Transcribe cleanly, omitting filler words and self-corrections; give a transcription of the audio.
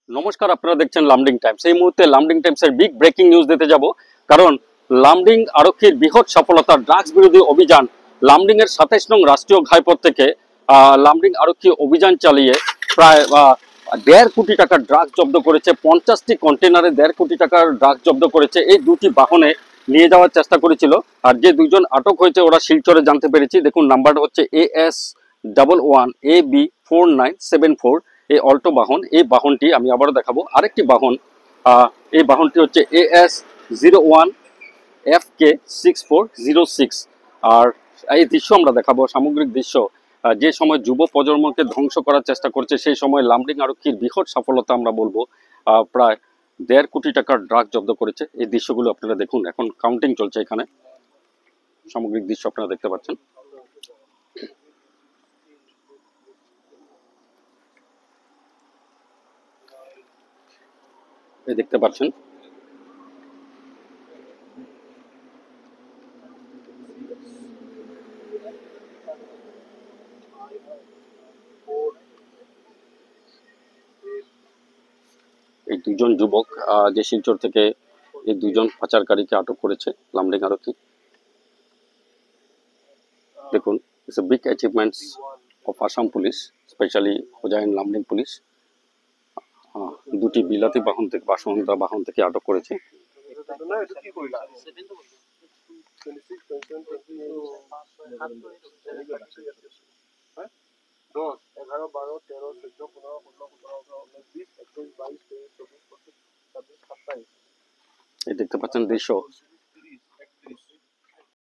নমস্কার, আপনারা দেখছেন লামডিং টাইমস। এই মুহূর্তে লামডিং টাইমসের বিগ ব্রেকিং নিউজ দিতে যাব, কারণ লামডিং আরক্ষীর বৃহৎ সফলতা ড্রাগস বিরোধী অভিযান। লামডিং এর 27 নং রাষ্ট্রীয় ঘাইপথ থেকে লামডিং আরক্ষী অভিযান চালিয়ে প্রায় 1.5 কোটি টাকার ড্রাগস জব্দ করেছে। 50টি কন্টেনারে 1.5 কোটি টাকার ড্রাগস জব্দ করেছে। এই দুটি বাহনে নিয়ে যাওয়ার চেষ্টা করেছিল। আর যে দুইজন আটক হয়েছে ওরা শিলচরে জানতে পেরেছি। দেখুন, নাম্বারটা হচ্ছে AS11AB4974। এই অল্টো বাহন, এই বাহনটি আমি আবারও দেখাবো। আরেকটি বাহন, এই বাহনটি হচ্ছে AS01FK6406। আর এই দৃশ্য আমরা দেখাবো, সামগ্রিক দৃশ্য। যে সময় যুব প্রজন্মকে ধ্বংস করার চেষ্টা করছে, সেই সময় লামডিং আরক্ষীর বৃহৎ সফলতা আমরা বলবো। প্রায় 1.5 কোটি টাকার ড্রাগ জব্দ করেছে। এই দৃশ্যগুলো আপনারা দেখুন, এখন কাউন্টিং চলছে। এখানে সামগ্রিক দৃশ্য আপনারা দেখতে পাচ্ছেন। এই দেখতে পাচ্ছেন, এই দুজন যুবক যে শিলচর থেকে এই দুজন পাচারকারীকে আটক করেছে লামডিং আরক্ষী। দেখুন, it's a big achievements of Assam police, specially হোজাইন লামডিং পুলিশ। দুটি বিলাতি বাহন থেকে, বাসনদা বাহন থেকে আটক করেছে। এই দেখতে পাচ্ছেন দৃশ্য,